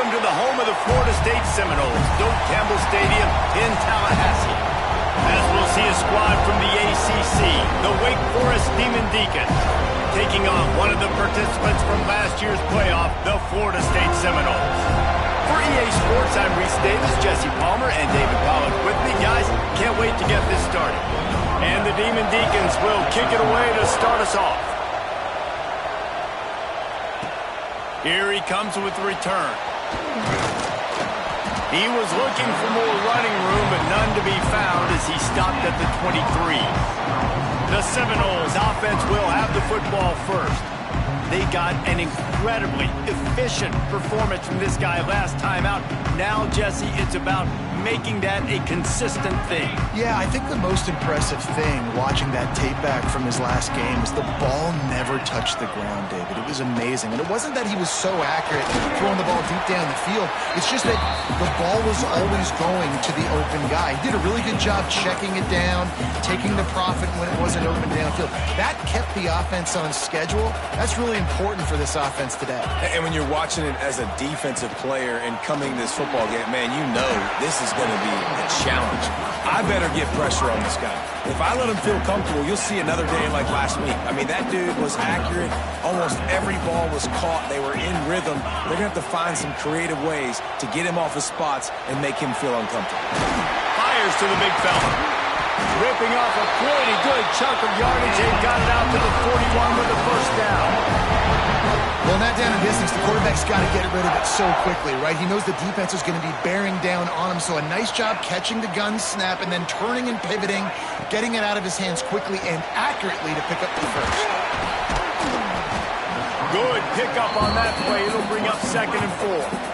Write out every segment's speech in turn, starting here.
Welcome to the home of the Florida State Seminoles, Doak Campbell Stadium in Tallahassee. As we'll see a squad from the ACC, the Wake Forest Demon Deacons, taking on one of the participants from last year's playoff, the Florida State Seminoles. For EA Sports, I'm Reese Davis, Jesse Palmer, and David Pollack with me. Guys, can't wait to get this started. And the Demon Deacons will kick it away to start us off. Here he comes with the return. He was looking for more running room, but none to be found as he stopped at the 23. The Seminoles offense will have the football first. They got an incredibly efficient performance from this guy last time out. Now, Jesse, it's about making that a consistent thing. Yeah, I think the most impressive thing watching that tape back from his last game is the ball never touched the ground, David. It was amazing. And it wasn't that he was so accurate throwing the ball deep down the field. It's just that the ball was always going to the open guy. He did a really good job checking it down, taking the profit when it wasn't open downfield. That kept the offense on schedule. That's really important for this offense today. And when you're watching it as a defensive player and coming to this football game, man, you know this is going to be a challenge. I better get pressure on this guy. If I let him feel comfortable, you'll see another day like last week. I mean, that dude was accurate. Almost every ball was caught. They were in rhythm. They're going to have to find some creative ways to get him off his spots and make him feel uncomfortable. Fires to the big fella. Ripping off a pretty good chunk of yardage. They've got it out to the 41 with the first down. Well, not down in distance. The quarterback's got to get rid of it so quickly, right? He knows the defense is going to be bearing down on him, so a nice job catching the gun snap and then turning and pivoting, getting it out of his hands quickly and accurately to pick up the first. Good pickup on that play. It'll bring up 2nd and 4.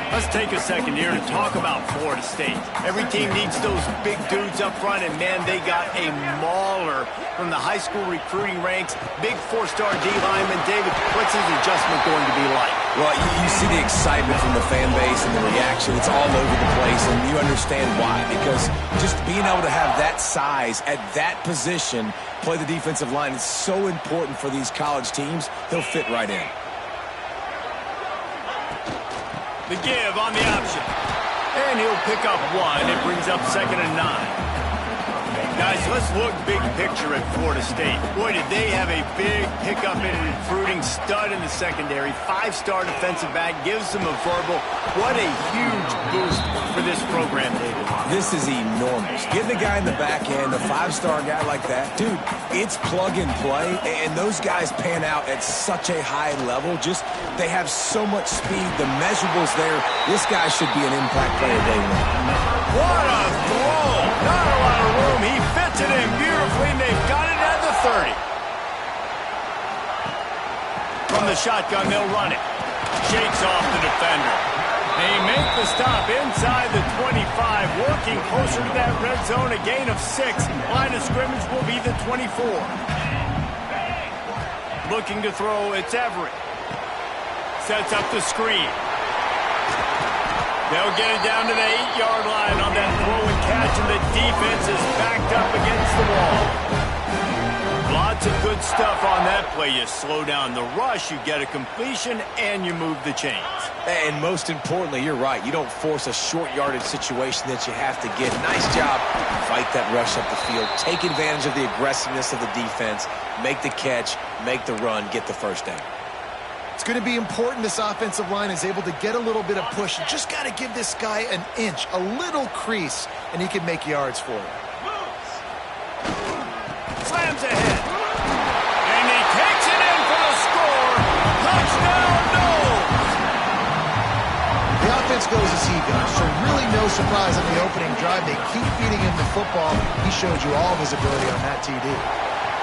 Let's take a second here to talk about Florida State. Every team needs those big dudes up front, and man, they got a mauler from the high school recruiting ranks. Big 4-star D-lineman. David, what's his adjustment going to be like? Well, you see the excitement from the fan base and the reaction. It's all over the place, and you understand why. Because just being able to have that size at that position, play the defensive line, is so important for these college teams. He'll fit right in. The give on the option. And he'll pick up 1. It brings up 2nd and 9. Guys, let's look big picture at Florida State. Boy, did they have a big pickup in recruiting. Stud in the secondary. 5-star defensive back. Gives them a verbal. What a huge boost for this program, David. This is enormous. Getting a guy in the back end, a 5-star guy like that, dude, it's plug and play, and those guys pan out at such a high level. Just, they have so much speed. The measurables there. This guy should be an impact player day one. What a throw! Not a lot of room. He fits it in beautifully, and they've got it at the 30. From the shotgun, they'll run it. Shakes off the defender. They make the stop inside the 25, working closer to that red zone, a gain of 6. Line of scrimmage will be the 24. Looking to throw, it's Everett. Sets up the screen. They'll get it down to the 8-yard line on that throw and catch, and the defense is backed up against the wall. Lots of good stuff on that play. You slow down the rush, you get a completion, and you move the chains. And most importantly, you're right. You don't force a short yardage situation that you have to get. Nice job. Fight that rush up the field. Take advantage of the aggressiveness of the defense. Make the catch, make the run, get the first down. It's going to be important this offensive line is able to get a little bit of push. You just got to give this guy an inch, a little crease, and he can make yards for you. Slams ahead. And he takes it in for the score. Touchdown, Noles. The offense goes as he goes, so really no surprise on the opening drive. They keep feeding him the football. He showed you all of his ability on that TD.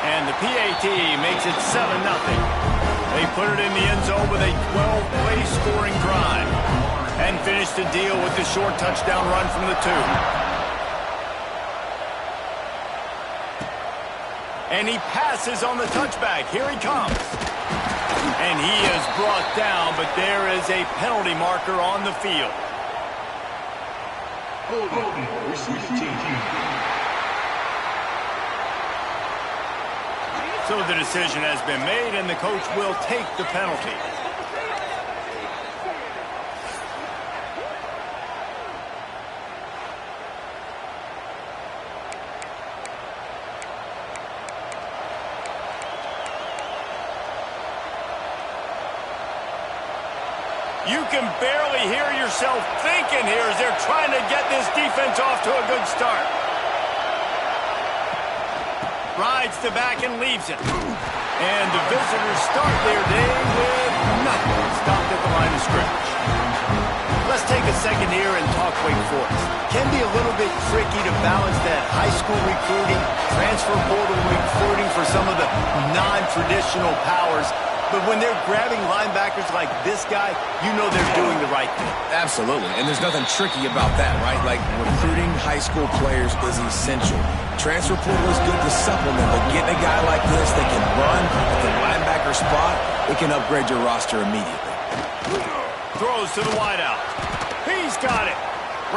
And the PAT makes it 7-0. They put it in the end zone with a 12-play scoring drive and finish the deal with the short touchdown run from the 2. And he passes on the touchback. Here he comes. And he is brought down, but there is a penalty marker on the field. So the decision has been made, and the coach will take the penalty. You can barely hear yourself thinking here as they're trying to get this defense off to a good start. Rides the back and leaves it. And the visitors start their day with nothing. Stopped at the line of scrimmage. Let's take a second here and talk Wake Forest. Can be a little bit tricky to balance that high school recruiting, transfer portal recruiting for some of the non-traditional powers. But when they're grabbing linebackers like this guy, you know they're doing the right thing. Absolutely, and there's nothing tricky about that, right? Like, recruiting high school players is essential. Transfer portal is good to supplement, but getting a guy like this that can run at the linebacker spot, it can upgrade your roster immediately. Throws to the wideout. He's got it.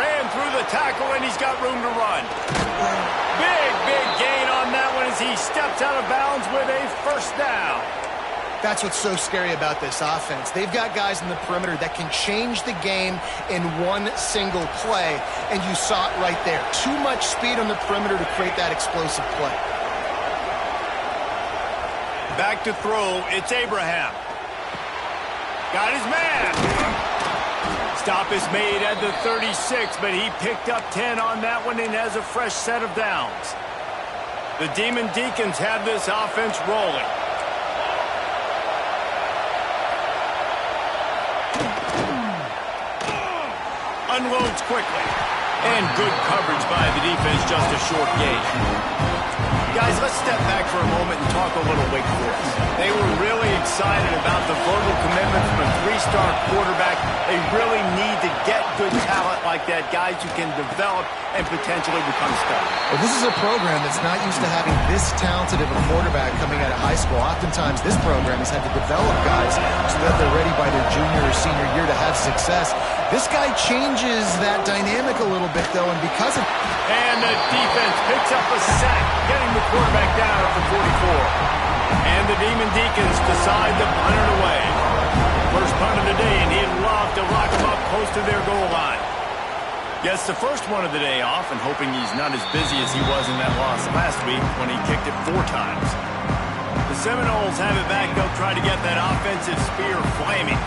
Ran through the tackle, and he's got room to run. Big gain on that one as he steps out of bounds with a first down. That's what's so scary about this offense. They've got guys in the perimeter that can change the game in one single play, and you saw it right there. Too much speed on the perimeter to create that explosive play. Back to throw, it's Abraham. Got his man. Stop is made at the 36, but he picked up 10 on that one and has a fresh set of downs. The Demon Deacons have this offense rolling. Unloads quickly. And good coverage by the defense, just a short gain. Guys, let's step back for a moment and talk a little Wake Forest. They were really excited about the verbal commitment from a three-star quarterback. They really need to get good talent like that, guys who can develop and potentially become stars. Well, this is a program that's not used to having this talented of a quarterback coming out of high school. Oftentimes, this program has had to develop guys so that they're ready by their junior or senior year to have success. This guy changes that dynamic a little bit, though, and because of... And the defense picks up a sack, getting the quarterback down at the 44. And the Demon Deacons decide to punt it away. First punt of the day, and he'd love to lock them up close to their goal line. Gets the first one of the day off, and hoping he's not as busy as he was in that loss last week when he kicked it 4 times. The Seminoles have it back. They'll try to get that offensive spear flaming.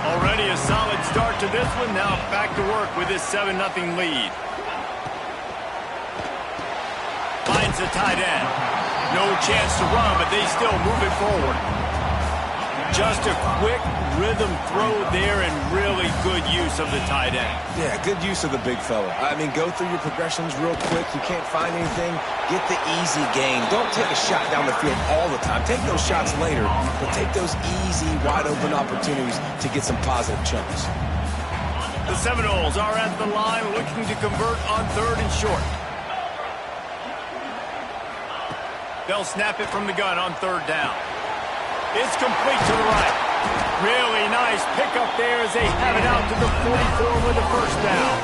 Already a solid start to this one. Now back to work with this 7-0 lead. Finds the tight end. No chance to run, but they still move it forward. Just a quick rhythm throw there and really good use of the tight end. Yeah, good use of the big fella. I mean, go through your progressions real quick. You can't find anything. Get the easy gain. Don't take a shot down the field all the time. Take those shots later, but take those easy, wide-open opportunities to get some positive chunks. The Seminoles are at the line looking to convert on 3rd and short. They'll snap it from the gun on 3rd down. It's complete to the right. Really nice pickup there as they have it out to the 44 with a first down.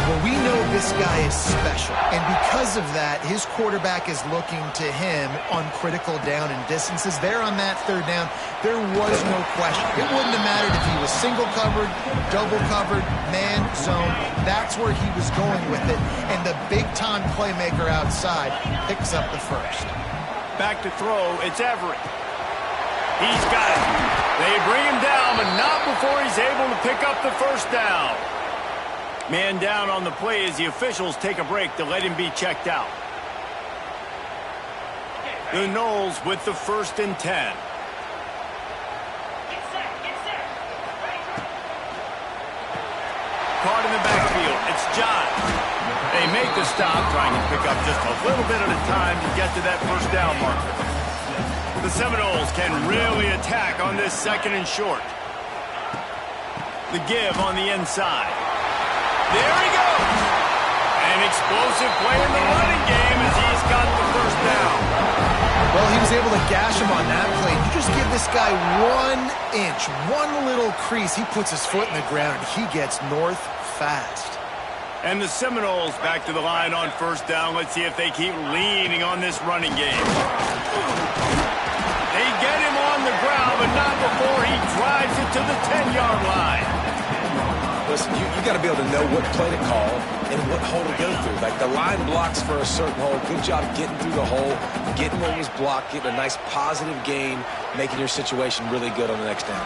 Well, we know this guy is special, and because of that, his quarterback is looking to him on critical down and distances. There on that 3rd down, there was no question. It wouldn't have mattered if he was single covered, double covered, man, zone. That's where he was going with it, and the big-time playmaker outside picks up the first. Back to throw, it's Everett. He's got it. They bring him down, but not before he's able to pick up the first down. Man down on the play as the officials take a break to let him be checked out. The Noles with the 1st and 10. Caught in the backfield, it's John. They make the stop, trying to pick up just a little bit at a time to get to that first down marker. The Seminoles can really attack on this 2nd and short. The give on the inside. There he goes! An explosive play in the running game as he's got the first down. Well, he was able to gash him on that play. You just give this guy 1 inch, one little crease. He puts his foot in the ground, and he gets north fast. And the Seminoles back to the line on 1st down. Let's see if they keep leaning on this running game. They get him on the ground, but not before he drives it to the 10-yard line. Listen, you got to be able to know what play to call and what hole to go through. Like, the line blocks for a certain hole. Good job getting through the hole, getting what was blocked, getting a nice positive gain, making your situation really good on the next down.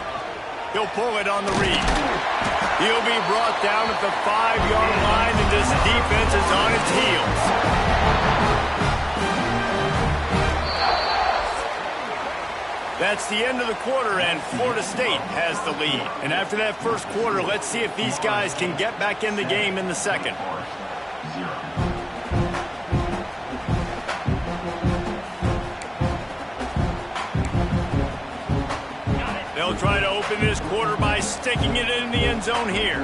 He'll pull it on the read. He'll be brought down at the 5-yard line, and this defense is on its heels. That's the end of the quarter, and Florida State has the lead. And after that first quarter, let's see if these guys can get back in the game in the second. They'll try to open this quarter by sticking it in the end zone here.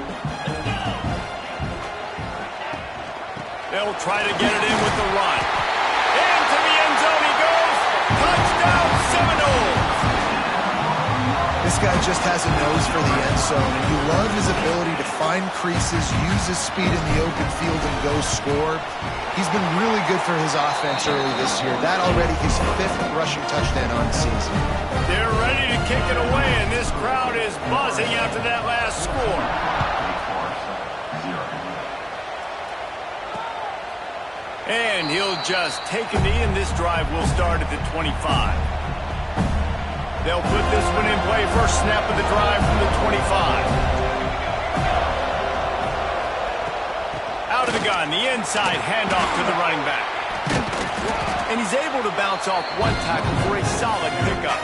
They'll try to get it in with the run. Into the end zone he goes. Touchdown Seminoles! This guy just has a nose for the end zone, and you love his ability to find creases, use his speed in the open field, and go score. He's been really good for his offense early this year. That already his 5th rushing touchdown on the season. They're ready to kick it away, and this crowd is buzzing after that last score. And he'll just take a knee, and this drive will start at the 25. They'll put this one in play. First snap of the drive from the 25. Out of the gun, the inside handoff to the running back. And he's able to bounce off one tackle for a solid pickup.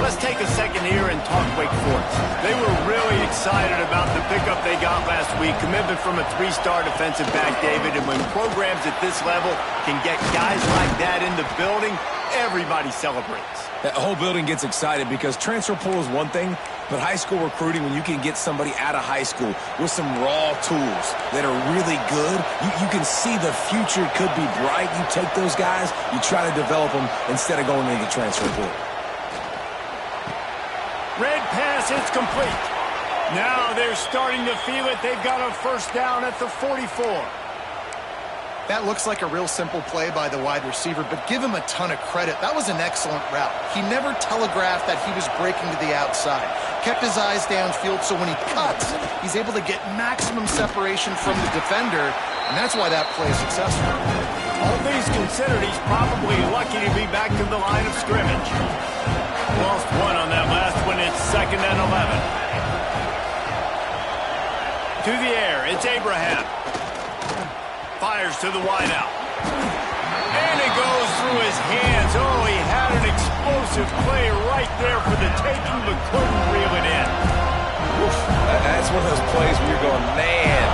Let's take a second here and talk Wake Forest. They were really excited about the pickup they got last week. Commitment from a 3-star defensive back, David. And when programs at this level can get guys like that in the building, everybody celebrates. The whole building gets excited because transfer portal is one thing, but high school recruiting, when you can get somebody out of high school with some raw tools that are really good, you can see the future could be bright. You take those guys, you try to develop them instead of going into the transfer portal. Red pass, it's complete. Now they're starting to feel it. They've got a first down at the 44. That looks like a real simple play by the wide receiver, but give him a ton of credit. That was an excellent route. He never telegraphed that he was breaking to the outside. Kept his eyes downfield, so when he cuts, he's able to get maximum separation from the defender, and that's why that play is successful. All things considered, he's probably lucky to be back to the line of scrimmage. Lost one on that last one. It's 2nd and 11. To the air, it's Abraham. Fires to the wideout. And it goes through his hands. Oh, he had an explosive play right there for the taking, but couldn't reel it in. Oof. That's one of those plays where you're going, man,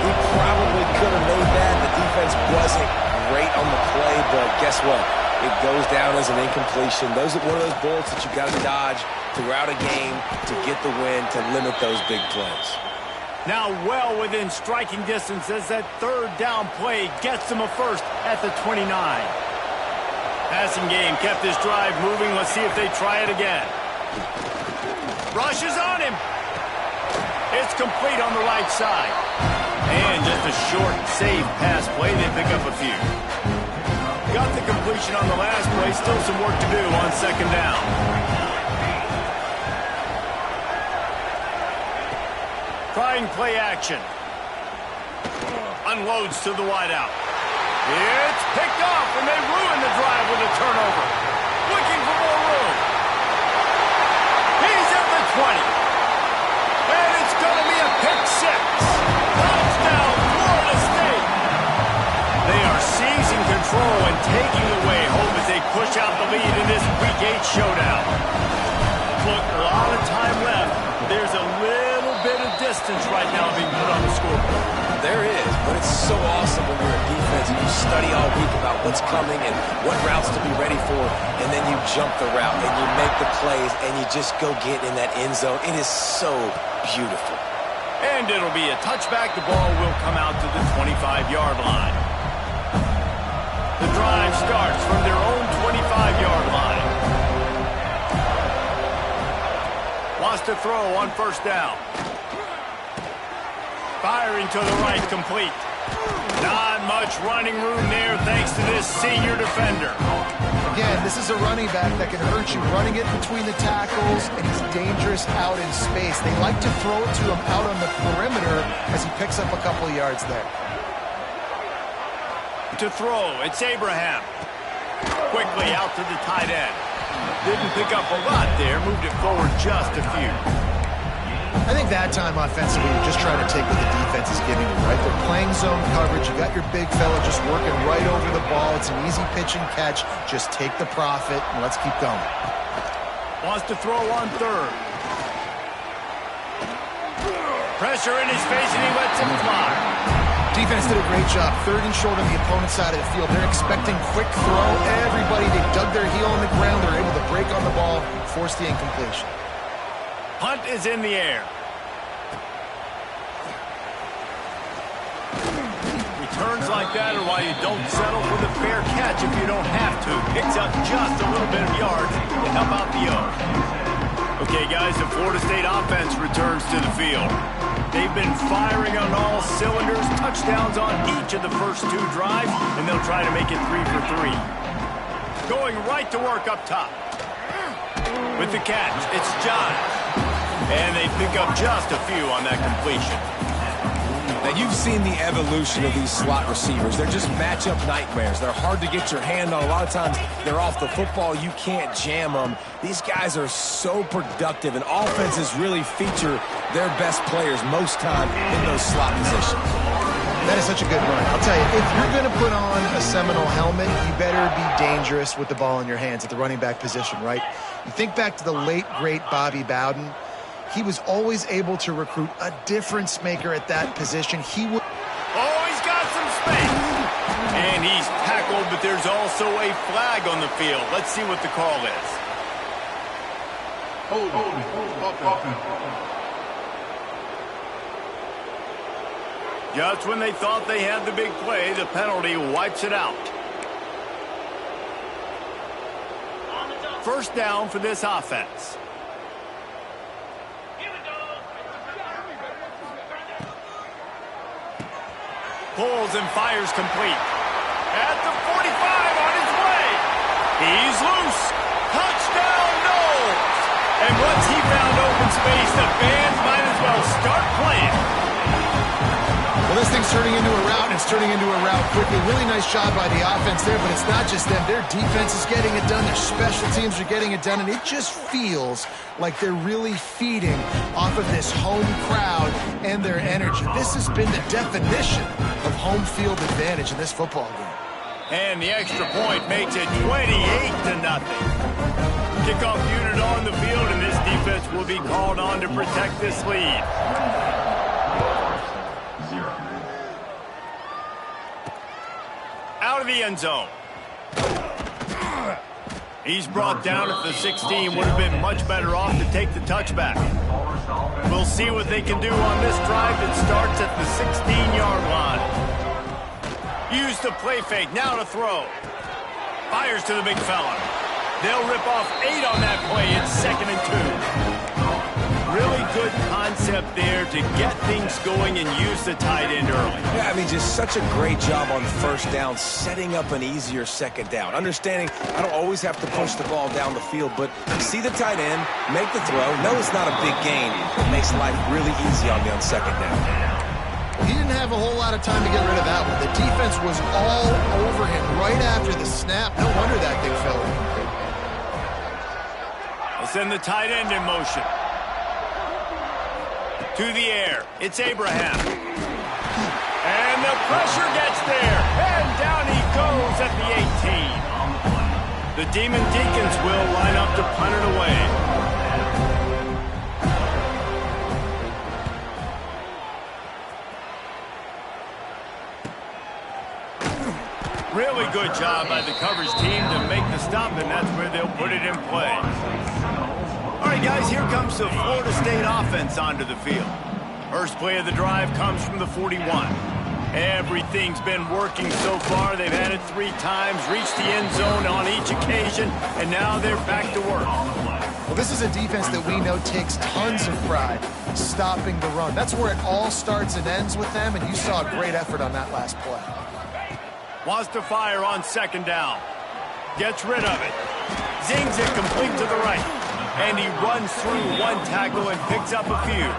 he probably could have made that. The defense wasn't great on the play, but guess what? It goes down as an incompletion. Those are one of those bullets that you got to dodge throughout a game to get the win, to limit those big plays. Now well within striking distance as that 3rd down play gets them a first at the 29. Passing game kept this drive moving. Let's see if they try it again. Rushes on him. It's complete on the right side. And just a short, safe pass play. They pick up a few. Got the completion on the last play. Still some work to do on 2nd down. Trying play action. Unloads to the wideout. It's picked off, and they ruin the drive with a turnover. Looking for more room. He's at the 20. And it's going to be a pick 6. Touchdown, Florida State. They are seizing control and taking away hope as they push out the lead in this Week 8 showdown. Look, a lot of time left. There's a little bit of distance right now being put on the scoreboard. There is, but it's so awesome when you're a defense and you study all week about what's coming and what routes to be ready for, and then you jump the route and you make the plays and you just go get in that end zone. It is so beautiful. And it'll be a touchback. The ball will come out to the 25-yard line. The drive starts from their own 25-yard line. Wants to throw on first down. Firing to the right, complete. Not much running room there thanks to this senior defender. Again, this is a running back that can hurt you, running it between the tackles, and he's dangerous out in space. They like to throw it to him out on the perimeter as he picks up a couple of yards there. To throw, it's Abraham. Quickly out to the tight end. Didn't pick up a lot there, moved it forward just a few. I think that time offensively, you're just trying to take what the defense is giving you, right? They're playing zone coverage. You got your big fella just working right over the ball. It's an easy pitch and catch. Just take the profit, and let's keep going. Wants to throw on third. Pressure in his face, and he lets him fly. Defense did a great job. Third and short on the opponent's side of the field. They're expecting quick throw. Everybody, they dug their heel on the ground. They're able to break on the ball, force the incompletion. Punt is in the air. Returns like that are why you don't settle for the fair catch if you don't have to. Picks up just a little bit of yards to help out the O. Okay, guys, the Florida State offense returns to the field. They've been firing on all cylinders, touchdowns on each of the first two drives, and they'll try to make it 3 for 3. Going right to work up top. With the catch, it's Giles. And they pick up just a few on that completion. Now, you've seen the evolution of these slot receivers. They're just matchup nightmares. They're hard to get your hand on. A lot of times, they're off the football. You can't jam them. These guys are so productive, and offenses really feature their best players most time in those slot positions. That is such a good run. I'll tell you, if you're going to put on a Seminole helmet, you better be dangerous with the ball in your hands at the running back position, right? You think back to the late, great Bobby Bowden. He was always able to recruit a difference maker at that position. He would. Oh, he's got some space. And he's tackled, but there's also a flag on the field. Let's see what the call is. Just when they thought they had the big play, the penalty wipes it out. First down for this offense. Pulls and fires complete. At the 45 on his way. He's loose. Touchdown, Knowles. And once he found open space, the fans might as well start playing. Well, this thing's turning into a route, and it's turning into a route quickly. Really nice job by the offense there, but it's not just them. Their defense is getting it done. Their special teams are getting it done, and it just feels like they're really feeding off of this home crowd and their energy. This has been the definition of home field advantage in this football game. And the extra point makes it 28-0. Kickoff unit on the field, and this defense will be called on to protect this lead. Out of the end zone. He's brought down at the 16. Would have been much better off to take the touchback. We'll see what they can do on this drive that starts at the 16-yard line. Use the play fake. Now to throw. Fires to the big fella. They'll rip off 8 on that play. It's 2nd and 2. Really good concept there to get things going and use the tight end early. Yeah, I mean, just such a great job on first down, setting up an easier second down. Understanding I don't always have to push the ball down the field, but see the tight end, make the throw. No, it's not a big gain. It makes life really easy on me on second down. He didn't have a whole lot of time to get rid of that one. The defense was all over him right after the snap. No wonder that thing fell in. They'll send the tight end in motion. To the air. It's Abraham. And the pressure gets there. And down he goes at the 18. The Demon Deacons will line up to punt it away. Really good job by the coverage team to make the stop, and that's where they'll put it in play. All right, guys, here comes the Florida State offense onto the field. First play of the drive comes from the 41. Everything's been working so far. They've had it 3 times, reached the end zone on each occasion, and now they're back to work. Well, this is a defense that we know takes tons of pride stopping the run. That's where it all starts and ends with them, and you saw a great effort on that last play. Wants to fire on 2nd down. Gets rid of it. Zings it complete to the right. And he runs through 1 tackle and picks up a few.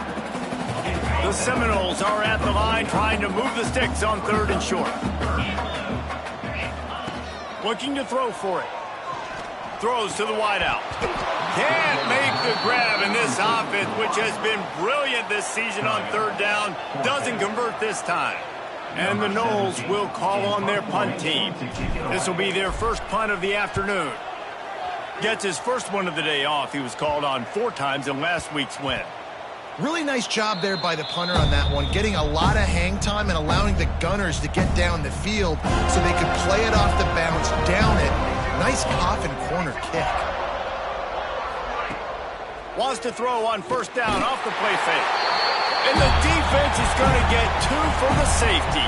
The Seminoles are at the line trying to move the sticks on 3rd and short. Looking to throw for it. throws to the wideout. Can't make the grab, and this offense, which has been brilliant this season on third down, doesn't convert this time. And the Noles will call on their punt team. This will be their first punt of the afternoon. Gets his first one of the day off. He was called on 4 times in last week's win. Really nice job there by the punter on that one, getting a lot of hang time and allowing the Gunners to get down the field so they could play it off the bounce, down it. Nice coffin corner kick. Wants to throw on first down off the play fake. And the defense is going to get 2 for the safety.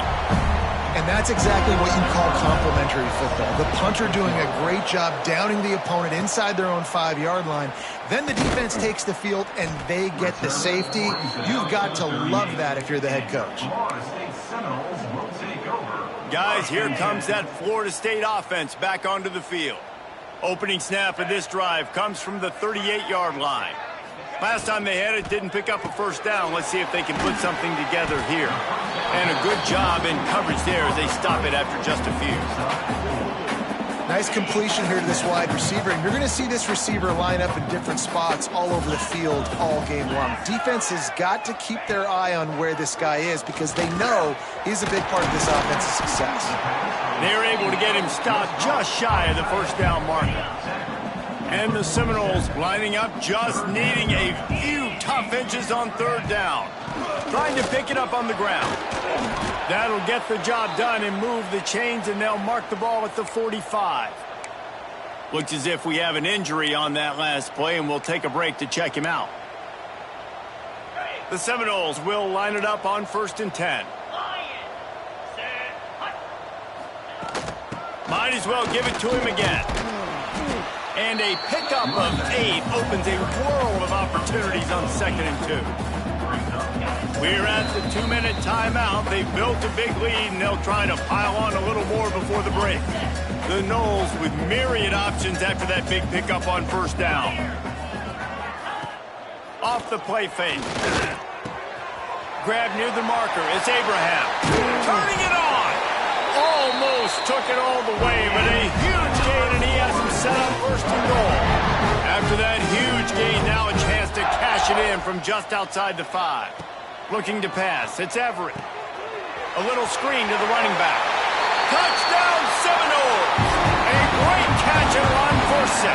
And that's exactly what you call complimentary football. The punter doing a great job downing the opponent inside their own 5-yard line. Then the defense takes the field and they get the safety. You've got to love that if you're the head coach. Guys, here comes that Florida State offense back onto the field. Opening snap of this drive comes from the 38-yard line. Last time they had it, didn't pick up a first down. Let's see if they can put something together here. And a good job in coverage there as they stop it after just a few. Nice completion here to this wide receiver. And you're going to see this receiver line up in different spots all over the field all game long. Defense has got to keep their eye on where this guy is because they know he's a big part of this offense's success. They're able to get him stopped just shy of the first down marker. And the Seminoles lining up, just needing a few tough inches on third down. Trying to pick it up on the ground. That'll get the job done and move the chains, and they'll mark the ball at the 45. Looks as if we have an injury on that last play, and we'll take a break to check him out. The Seminoles will line it up on 1st and 10. Might as well give it to him again. And a pickup of 8 opens a world of opportunities on 2nd and 2. We're at the 2-minute timeout. They've built a big lead, and they'll try to pile on a little more before the break. The Noles with myriad options after that big pickup on first down. Off the play fake. Grab near the marker. It's Abraham. Turning it on. Almost took it all the way, but a huge gain, and he has him set up 1st and goal. After that huge gain, now a chance to cash it in from just outside the 5. Looking to pass. It's Everett. A little screen to the running back. Touchdown Seminoles! A great catch and run for 6.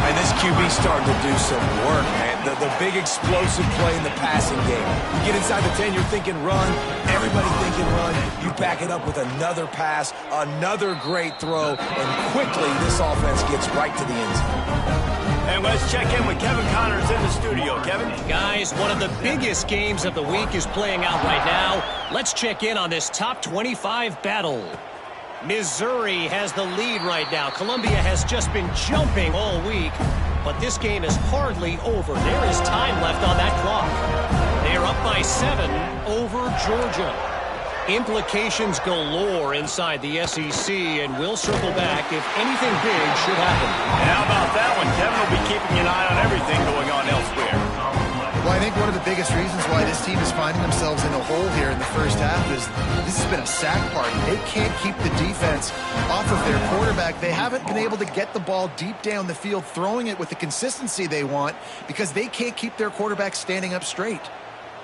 And this QB starting to do some work, man. The big explosive play in the passing game. You get inside the 10, you're thinking run. Everybody thinking run. You back it up with another pass, another great throw, and quickly this offense gets right to the end zone. And let's check in with Kevin Connors in the studio. Kevin? Guys, one of the biggest games of the week is playing out right now. Let's check in on this top 25 battle. Missouri has the lead right now. Columbia has just been jumping all week, but this game is hardly over. There is time left on that clock. They're up by 7 over Georgia. Implications galore inside the SEC, and we'll circle back if anything big should happen. And how about that one? Kevin will be keeping an eye on everything going on elsewhere. Well, I think one of the biggest reasons why this team is finding themselves in a hole here in the first half is this has been a sack party. They can't keep the defense off of their quarterback. They haven't been able to get the ball deep down the field, throwing it with the consistency they want because they can't keep their quarterback standing up straight.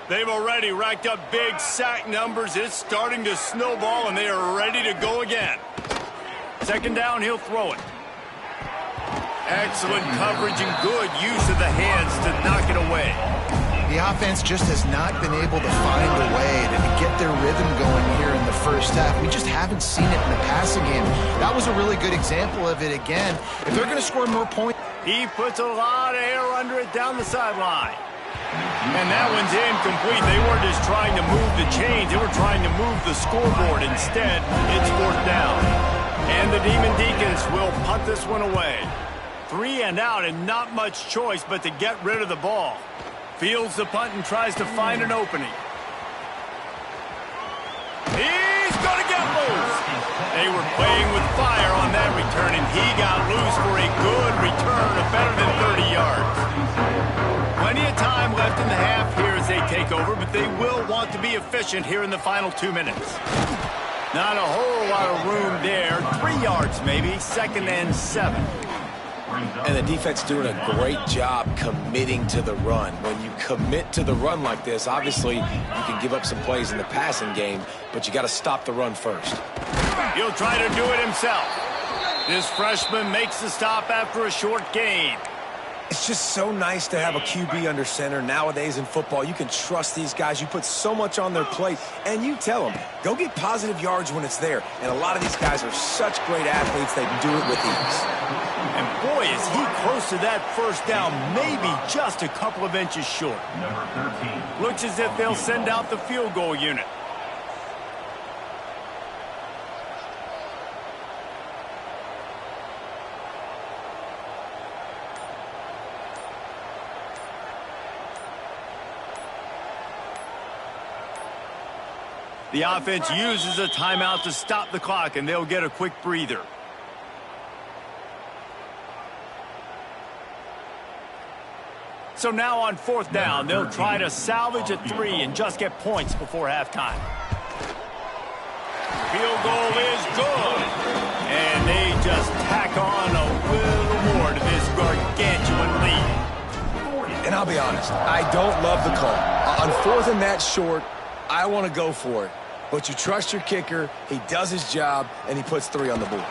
They've already racked up big sack numbers. It's starting to snowball, and they are ready to go again. 2nd down, he'll throw it. Excellent coverage and good use of the hands to knock it away. The offense just has not been able to find a way to get their rhythm going here in the first half. We just haven't seen it in the passing game. That was a really good example of it again. If they're going to score more points... He puts a lot of air under it down the sideline. And that one's incomplete. They weren't just trying to move the chains. They were trying to move the scoreboard. Instead, it's 4th down. And the Demon Deacons will punt this one away. 3 and out, and not much choice but to get rid of the ball. Fields the punt and tries to find an opening. He's going to get loose. They were playing with fire on that return, and he got loose for a good return of better than 30 yards. Plenty of time left in the half here as they take over, but they will want to be efficient here in the final 2 minutes. Not a whole lot of room there. 3 yards maybe, 2nd and 7. And the defense doing a great job committing to the run. When you commit to the run like this, obviously you can give up some plays in the passing game, but you got to stop the run first. He'll try to do it himself. This freshman makes the stop after a short gain. It's just so nice to have a QB under center. Nowadays in football, you can trust these guys. You put so much on their plate, and you tell them, go get positive yards when it's there. And a lot of these guys are such great athletes, they can do it with ease. And boy, is he close to that first down, maybe just a couple of inches short. Looks as if they'll send out the field goal unit. The offense uses a timeout to stop the clock, and they'll get a quick breather. So now on 4th down, they'll try to salvage a 3 and just get points before halftime. Field goal is good. And they just tack on a little more to this gargantuan lead. And I'll be honest, I don't love the call. On 4th and that short, I want to go for it. But you trust your kicker, he does his job, and he puts 3 on the board.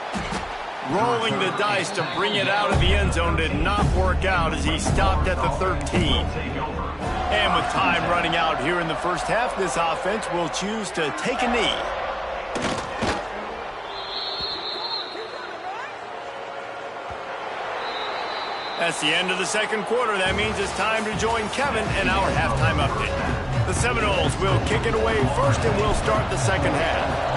Rolling the dice to bring it out of the end zone did not work out as he stopped at the 13. And with time running out here in the first half, this offense will choose to take a knee. That's the end of the 2nd quarter. That means it's time to join Kevin in our halftime update. The Seminoles will kick it away first, and we'll start the 2nd half.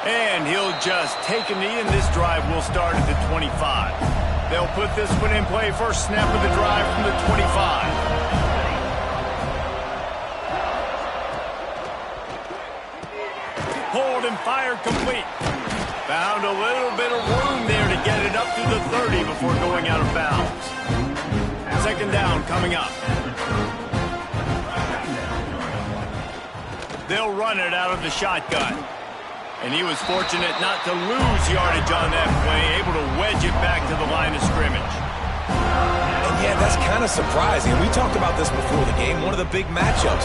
And he'll just take a knee, and this drive will start at the 25. They'll put this one in play. First snap of the drive from the 25. Hold and fire complete. Found a little bit of room there to get it up to the 30 before going out of bounds. 2nd down coming up. They'll run it out of the shotgun. And he was fortunate not to lose yardage on that play, able to wedge it back to the line of scrimmage. And yeah, that's kind of surprising. We talked about this before the game. One of the big matchups.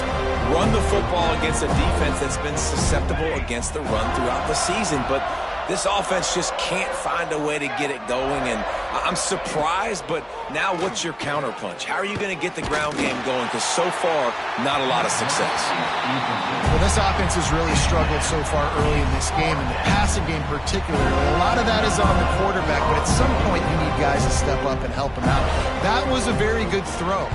Run the football against a defense that's been susceptible against the run throughout the season. But this offense just can't find a way to get it going. And I'm surprised, but now what's your counterpunch? How are you going to get the ground game going? Because so far, not a lot of success. Well, this offense has really struggled so far early in this game, and the passing game particularly. A lot of that is on the quarterback, but at some point you need guys to step up and help him out. That was a very good throw.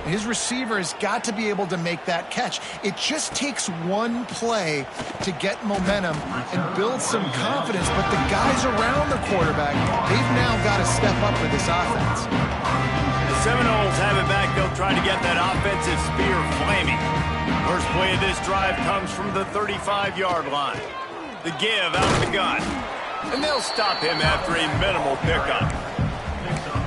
His receiver has got to be able to make that catch. It just takes one play to get momentum and build some confidence, but the guys around the quarterback, they've now got to step up for this offense. The Seminoles have it back. They'll try to get that offensive spear flaming. First play of this drive comes from the 35-yard line. The give out of the gun. And they'll stop him after a minimal pickup.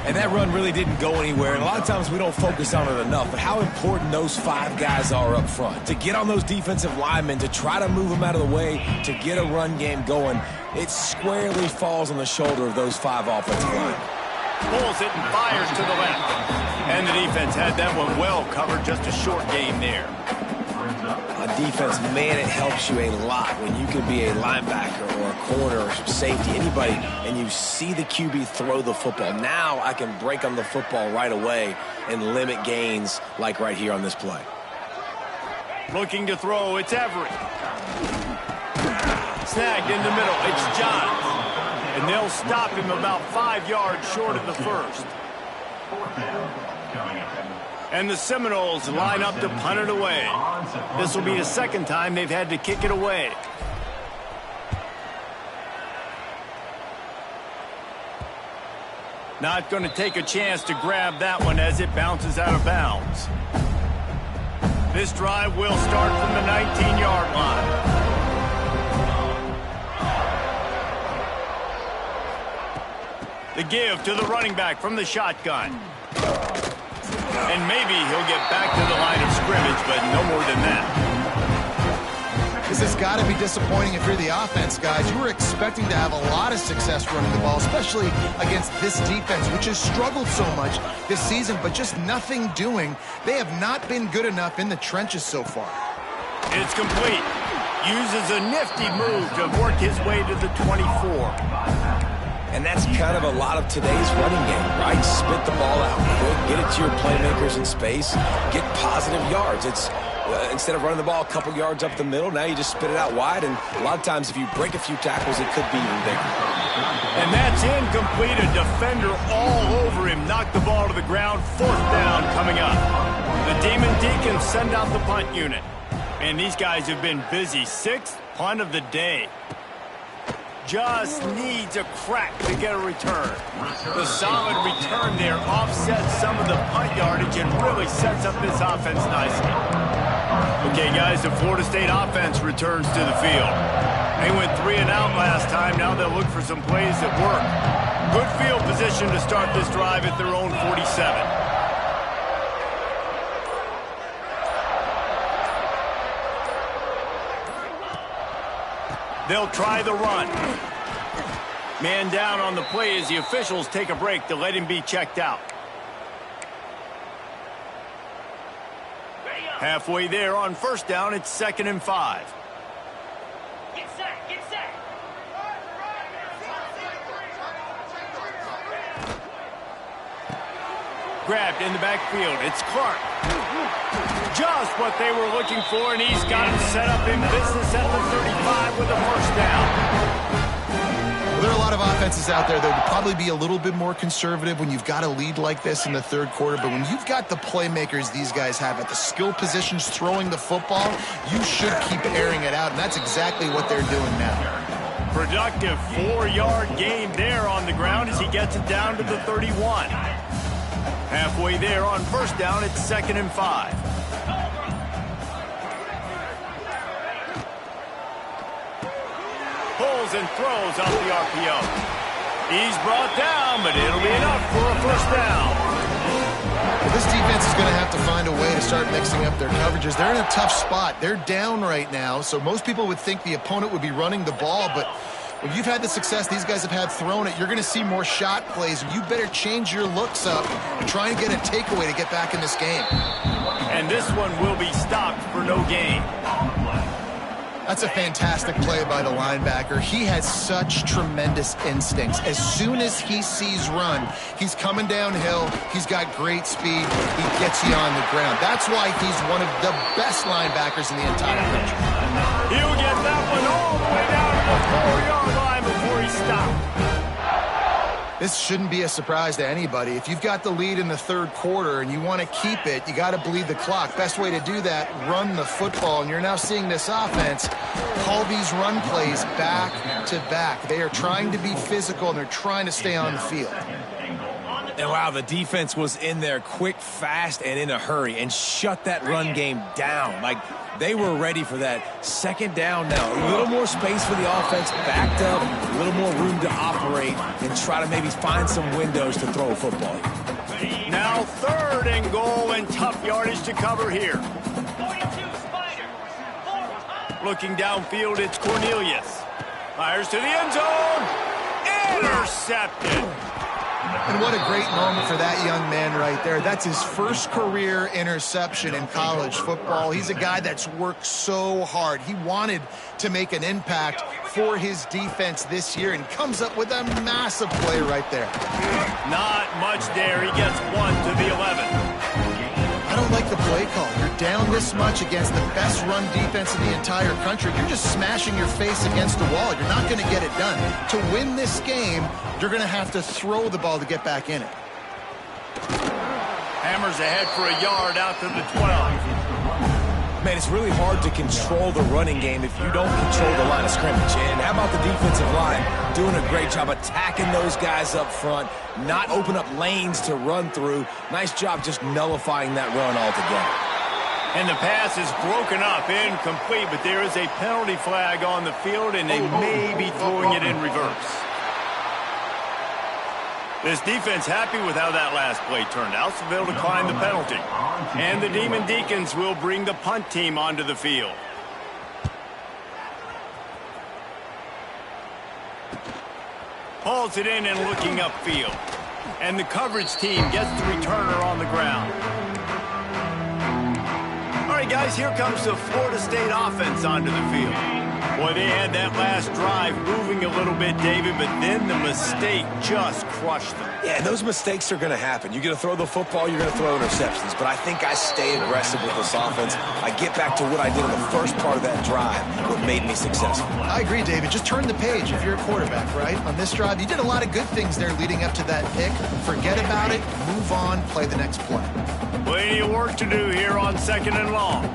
And that run really didn't go anywhere. And a lot of times we don't focus on it enough. But how important those 5 guys are up front. To get on those defensive linemen, to try to move them out of the way, to get a run game going, it squarely falls on the shoulder of those 5 offensive linemen. Pulls it and fires to the left. And the defense had that one well covered. Just a short game there. On defense, man, it helps you a lot when you can be a linebacker or a corner or safety, anybody, and you see the QB throw the football. Now I can break on the football right away and limit gains like right here on this play. Looking to throw, it's Everett. Snagged in the middle, it's Johns. And they'll stop him about 5 yards short of the first. And the Seminoles line up to punt it away. This will be the 2nd time they've had to kick it away. Not going to take a chance to grab that one as it bounces out of bounds. This drive will start from the 19-yard line. The give to the running back from the shotgun. And maybe he'll get back to the line of scrimmage, but no more than that. This has got to be disappointing if you're the offense, guys. You were expecting to have a lot of success running the ball, especially against this defense, which has struggled so much this season, but just nothing doing. They have not been good enough in the trenches so far. It's complete. Uses a nifty move to work his way to the 24. And that's kind of a lot of today's running game, right? Spit the ball out quick, get it to your playmakers in space, get positive yards. It's instead of running the ball a couple yards up the middle, now you just spit it out wide, and a lot of times if you break a few tackles, it could be even bigger. And that's incomplete. A defender all over him. Knocked the ball to the ground. 4th down coming up. The Demon Deacons send out the punt unit. And these guys have been busy. 6th punt of the day. Just needs a crack to get a return. The solid return there offsets some of the punt yardage and really sets up this offense nicely. Okay, guys, the Florida State offense returns to the field. They went 3 and out last time. Now they'll look for some plays that work. Good field position to start this drive at their own 47. They'll try the run. Man down on the play as the officials take a break to let him be checked out. Halfway there on 1st down, it's 2nd and 5. Get set, get set. Grabbed in the backfield. It's Clark. Just what they were looking for, and he's got him set up in business at the 35 with a 1st down. Well, there are a lot of offenses out there that would probably be a little bit more conservative when you've got a lead like this in the 3rd quarter, but when you've got the playmakers these guys have at the skill positions throwing the football, you should keep airing it out, and that's exactly what they're doing now. Productive 4-yard gain there on the ground as he gets it down to the 31. Halfway there on 1st down, it's 2nd and 5. Pulls and throws off the RPO. He's brought down, but it'll be enough for a 1st down. Well, this defense is going to have to find a way to start mixing up their coverages. They're in a tough spot. They're down right now, so most people would think the opponent would be running the ball, but when you've had the success these guys have had throwing it, you're going to see more shot plays. You better change your looks up and try and get a takeaway to get back in this game. And this one will be stopped for no gain. That's a fantastic play by the linebacker. He has such tremendous instincts. As soon as he sees run, he's coming downhill. He's got great speed. He gets you on the ground. That's why he's one of the best linebackers in the entire country. He'll get that one all the way down to the 4-yard line before he stopped. This shouldn't be a surprise to anybody. If you've got the lead in the 3rd quarter and you want to keep it, you got to bleed the clock. Best way to do that, run the football. And you're now seeing this offense call these run plays back to back. They are trying to be physical, and they're trying to stay on the field. And wow, the defense was in there quick, fast, and in a hurry and shut that run game down. Like, they were ready for that. 2nd down now. A little more space for the offense, backed up, a little more room to operate and try to maybe find some windows to throw a football. Now 3rd and goal and tough yardage to cover here. 42, Spider. Looking downfield, it's Cornelius. Fires to the end zone. Intercepted. And what a great moment for that young man right there. That's his first career interception in college football. He's a guy that's worked so hard. He wanted to make an impact for his defense this year and comes up with a massive play right there. Not much there. He gets 1 to the 11. I don't like the play call. You're down this much against the best run defense in the entire country. You're just smashing your face against the wall. You're not going to get it done. To win this game, you're going to have to throw the ball to get back in it. Hammers ahead for a yard out to the 12. Man, it's really hard to control the running game if you don't control the line of scrimmage. And how about the defensive line doing a great job attacking those guys up front, not open up lanes to run through. Nice job just nullifying that run altogether. And the pass is broken up, incomplete, but there is a penalty flag on the field, and they may be throwing it in reverse. This defense happy with how that last play turned out, so they'll decline the penalty. And the Demon Deacons will bring the punt team onto the field. Hauls it in and looking upfield. And the coverage team gets the returner on the ground. All right, guys, here comes the Florida State offense onto the field. Boy, they had that last drive moving a little bit, David, but then the mistake just crushed them. Yeah, and those mistakes are going to happen. You're going to throw the football, you're going to throw interceptions. But I think I stay aggressive with this offense. I get back to what I did in the first part of that drive, what made me successful. I agree, David. Just turn the page if you're a quarterback, right? On this drive, you did a lot of good things there leading up to that pick. Forget about it, move on, play the next play. Plenty of work to do here on 2nd and long.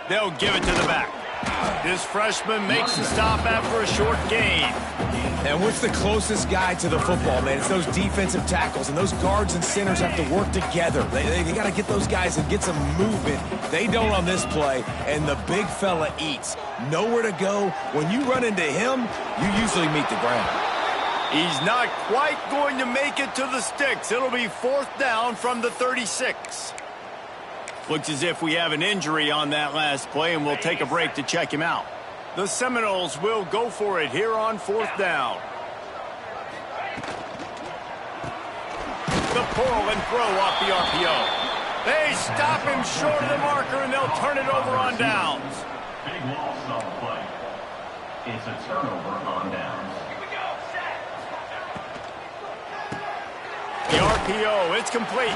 They'll give it to the back. This freshman makes the stop after a short gain. And what's the closest guy to the football, man? It's those defensive tackles, and those guards and centers have to work together. They got to get those guys and get some movement. They don't on this play, and the big fella eats. Nowhere to go. When you run into him, you usually meet the ground. He's not quite going to make it to the sticks. It'll be 4th down from the 36. Looks as if we have an injury on that last play, and we'll take a break to check him out. The Seminoles will go for it here on 4th down. The pull and throw off the RPO. They stop him short of the marker, and they'll turn it over on downs. Big loss on the play. It's a turnover on downs. The RPO, it's complete.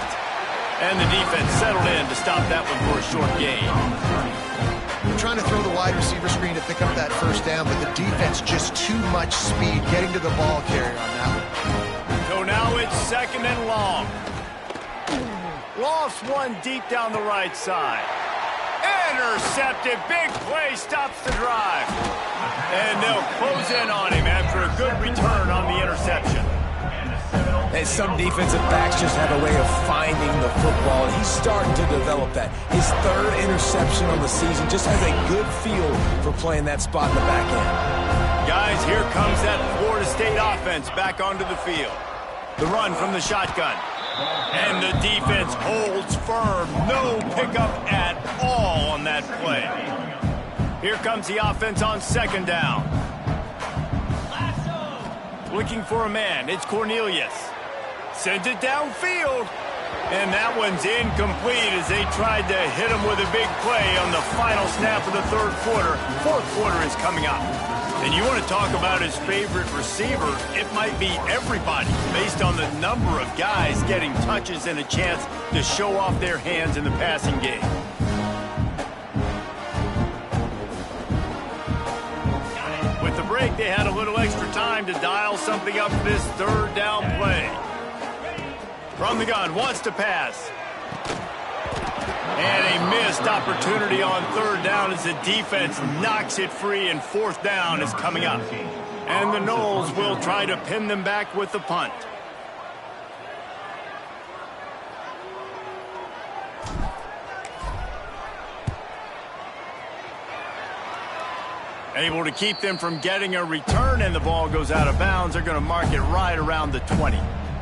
And the defense settled in to stop that one for a short gain. They're trying to throw the wide receiver screen to pick up that first down, but the defense just too much speed getting to the ball carrier on that one. So now it's 2nd and long. Lost one deep down the right side. Intercepted. Big play stops the drive. And they'll close in on him after a good return on the interception. And some defensive backs just have a way of finding the football, and he's starting to develop that. His 3rd interception on the season, just has a good feel for playing that spot in the back end. Guys, here comes that Florida State offense back onto the field. The run from the shotgun. And the defense holds firm. No pickup at all on that play. Here comes the offense on 2nd down. Looking for a man. It's Cornelius. Sends it downfield. And that one's incomplete as they tried to hit him with a big play on the final snap of the 3rd quarter. 4th quarter is coming up. And you want to talk about his favorite receiver, it might be everybody based on the number of guys getting touches and a chance to show off their hands in the passing game. With the break, they had a little extra time to dial something up for this 3rd down play. From the gun, wants to pass. And a missed opportunity on 3rd down as the defense knocks it free, and 4th down is coming up. And the Noles will try to pin them back with the punt. Able to keep them from getting a return, and the ball goes out of bounds. They're going to mark it right around the 20.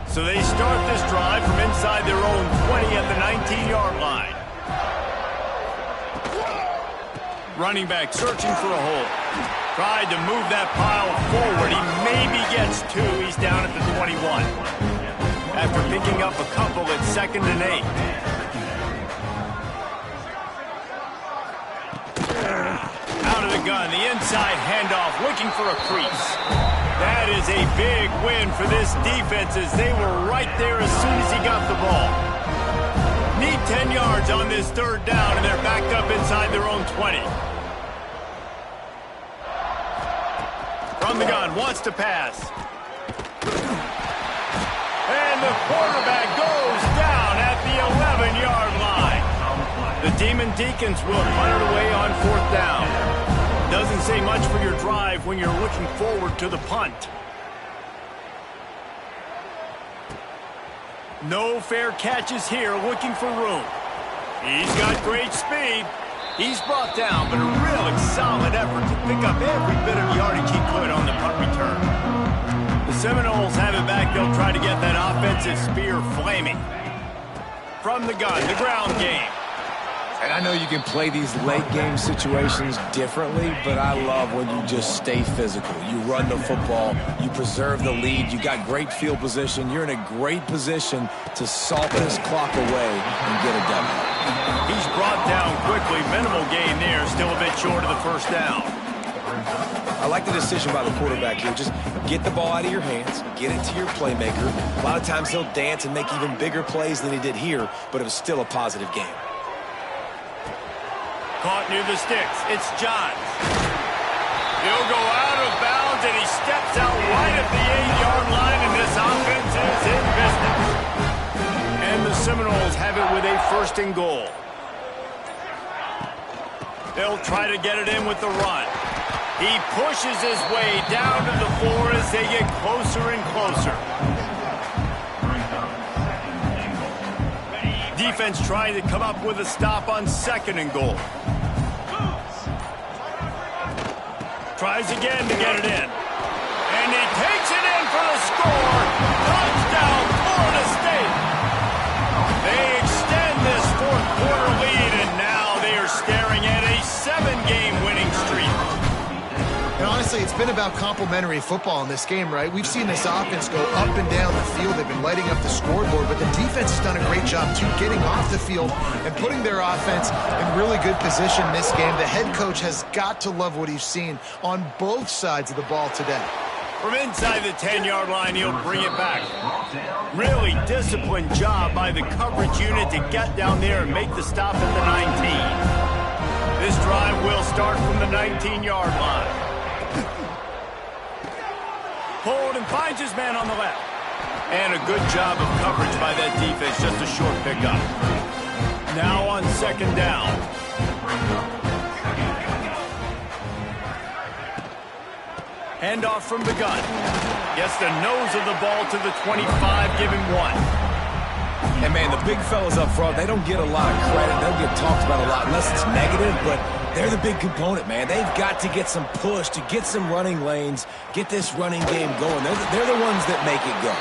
So they start this drive from inside their own 20 at the 19-yard line. Running back searching for a hole. Tried to move that pile forward. He maybe gets 2. He's down at the 21. After picking up a couple at 2nd and 8. Out of the gun, the inside handoff, looking for a crease. That is a big win for this defense as they were right there as soon as he got the ball. Need 10 yards on this 3rd down, and they're backed up inside their own 20. From the gun, wants to pass. And the quarterback goes down at the 11-yard line. The Demon Deacons will punt it away on 4th down. Doesn't say much for your drive when you're looking forward to the punt. No fair catches here, looking for room. He's got great speed. He's brought down, but a really solid effort to pick up every bit of yardage he could on the punt return. The Seminoles have it back. They'll try to get that offensive spear flaming. From the gun, the ground game. And I know you can play these late game situations differently, but I love when you just stay physical. You run the football, you preserve the lead, you got great field position, you're in a great position to salt this clock away and get a W. He's brought down quickly. Minimal gain there, still a bit short of the first down. I like the decision by the quarterback here. Just get the ball out of your hands, get it to your playmaker. A lot of times he'll dance and make even bigger plays than he did here, but it was still a positive game. Caught near the sticks. It's Johns. He'll go out of bounds, and he steps out right at the 8-yard line, and this offense is in business. And the Seminoles have it with a 1st and goal. They'll try to get it in with the run. He pushes his way down to the floor as they get closer and closer. Defense trying to come up with a stop on 2nd and goal. Tries again to get it in. And he takes it in for the score. Touchdown, Florida State. They extend this 4th quarter lead, and now they are staring at a 7-game winning streak. And honestly, it's been about complementary football in this game, right? We've seen this offense go up and down the field. They've been lighting up the scoreboard, but the defense has done a great job, too, getting off the field and putting their offense in really good position in this game. The head coach has got to love what he's seen on both sides of the ball today. From inside the 10-yard line, he'll bring it back. Really disciplined job by the coverage unit to get down there and make the stop at the 19. This drive will start from the 19-yard line. Pulled and finds his man on the left. And a good job of coverage by that defense, just a short pickup. Now on 2nd down. Handoff from the gun. Gets the nose of the ball to the 25, giving 1. And, man, the big fellas up front, they don't get a lot of credit. They don't get talked about a lot unless it's negative, but they're the big component, man. They've got to get some push, to get some running lanes, get this running game going. They're the ones that make it go.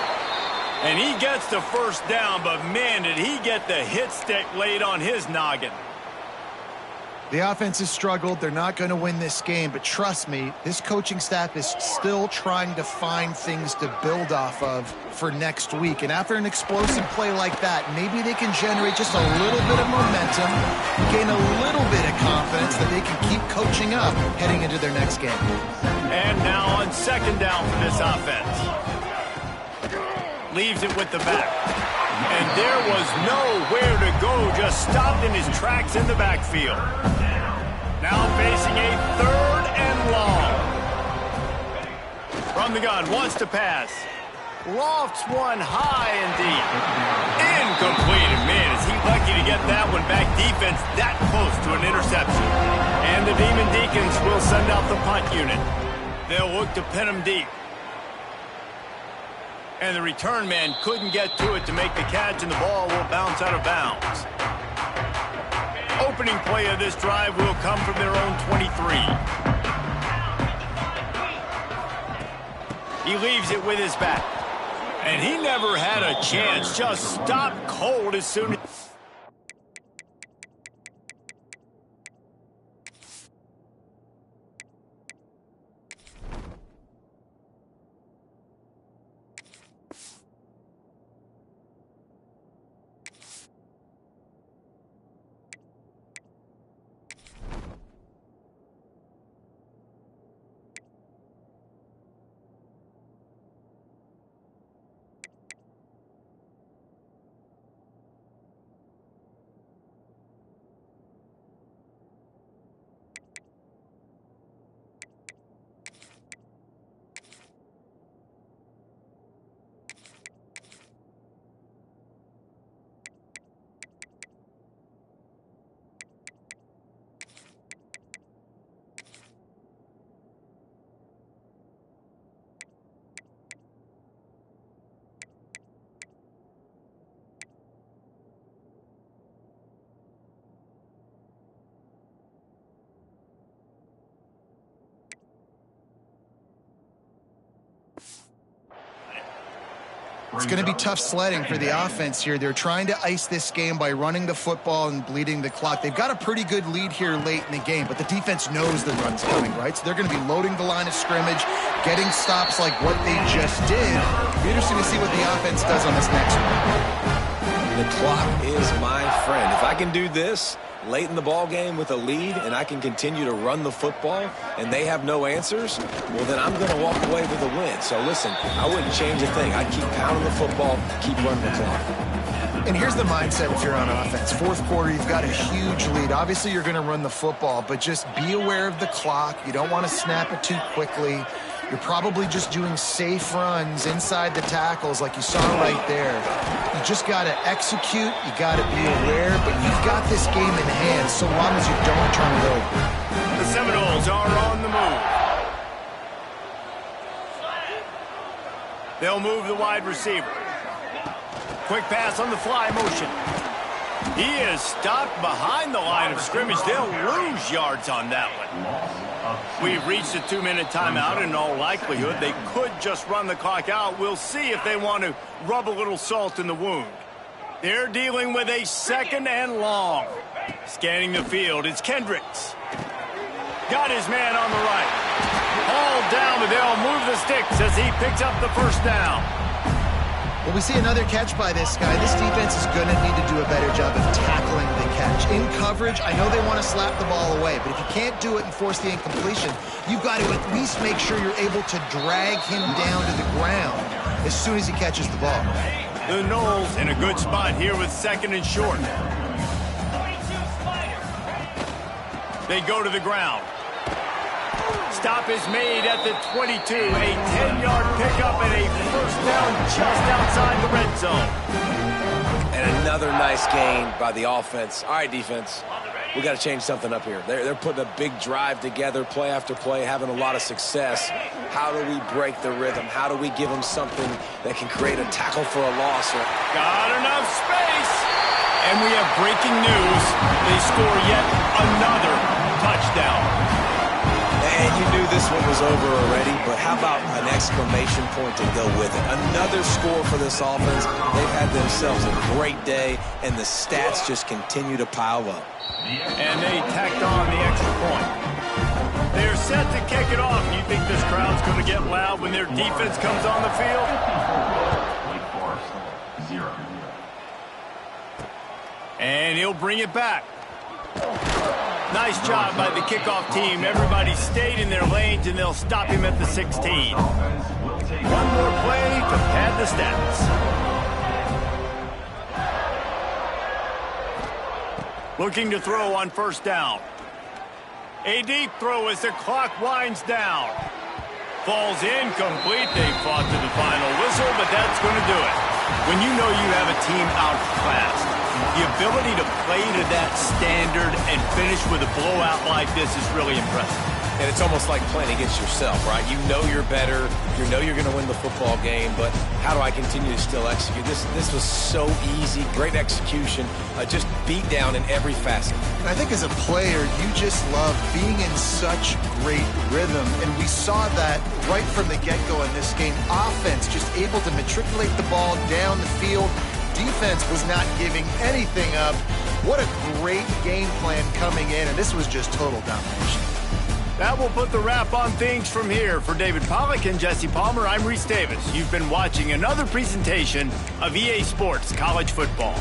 And he gets the 1st down, but, man, did he get the hit stick laid on his noggin. The offense has struggled. They're not going to win this game, but trust me, this coaching staff is still trying to find things to build off of for next week. And after an explosive play like that, maybe they can generate just a little bit of momentum, gain a little bit of confidence that they can keep coaching up heading into their next game. And now on 2nd down for this offense. Leaves it with the back. And there was nowhere to go, just stopped in his tracks in the backfield. Now facing a 3rd and long. From the gun, wants to pass. Lofts one high and deep. Incomplete. And man, is he lucky to get that one back. Defense that close to an interception. And the Demon Deacons will send out the punt unit. They'll look to pin him deep. And the return man couldn't get to it to make the catch, and the ball will bounce out of bounds. Opening play of this drive will come from their own 23. He leaves it with his back. And he never had a chance, just stopped cold as soon as... It's going to be tough sledding for the offense here. They're trying to ice this game by running the football and bleeding the clock. They've got a pretty good lead here late in the game, but the defense knows the run's coming, right? So they're going to be loading the line of scrimmage, getting stops like what they just did. It'll be interesting to see what the offense does on this next one. The clock is my friend. If I can do this late in the ball game with a lead and I can continue to run the football and they have no answers, well, then I'm going to walk away with a win. So listen, I wouldn't change a thing. I'd keep pounding the football, keep running the clock. And here's the mindset if you're on offense. Fourth quarter, you've got a huge lead. Obviously, you're going to run the football, but just be aware of the clock. You don't want to snap it too quickly. You're probably just doing safe runs inside the tackles like you saw right there. You just got to execute. You got to be aware, but you've got this game in hand so long as you don't turn it over. The Seminoles are on the move. They'll move the wide receiver. Quick pass on the fly motion. He is stopped behind the line of scrimmage. They'll lose yards on that one. We've reached a 2-minute timeout, and in all likelihood, they could just run the clock out. We'll see if they want to rub a little salt in the wound. They're dealing with a 2nd and long. Scanning the field, it's Kendricks. Got his man on the right. Hauled down, but they'll move the sticks as he picks up the first down. Well, we see another catch by this guy. This defense is going to need to do a better job of tackling the catch. In coverage, I know they want to slap the ball away, but if you can't do it and force the incompletion, you've got to at least make sure you're able to drag him down to the ground as soon as he catches the ball. The Noles in a good spot here with 2nd and short. They go to the ground. Stop is made at the 22. A 10-yard pickup and a first down just outside the red zone. And another nice gain by the offense. All right, defense, we got to change something up here. They're putting a big drive together, play after play, having a lot of success. How do we break the rhythm? How do we give them something that can create a tackle for a loss? Got enough space. And we have breaking news. They score yet another touchdown. And you knew this one was over already, but how about an exclamation point to go with it? Another score for this offense. They've had themselves a great day, and the stats just continue to pile up. And they tacked on the extra point. They're set to kick it off. You think this crowd's going to get loud when their defense comes on the field? Wake Forest, 0. And he'll bring it back. Nice job by the kickoff team. Everybody stayed in their lanes, and they'll stop him at the 16. One more play to pad the stats. Looking to throw on first down. A deep throw as the clock winds down. Falls incomplete. They fought to the final whistle, but that's going to do it. When you know you have a team outclassed, the ability to play to that standard and finish with a blowout like this is really impressive. And it's almost like playing against yourself, right? You know you're better. You know you're going to win the football game, but how do I continue to still execute? This was so easy. Great execution. Just beat down in every facet. And I think as a player, you just love being in such great rhythm. And we saw that right from the get-go in this game. Offense just able to matriculate the ball down the field. Defense was not giving anything up. What a great game plan coming in, and this was just total domination. That will put the wrap on things from here. For David Pollack and Jesse Palmer, I'm Reese Davis. You've been watching another presentation of EA Sports College Football.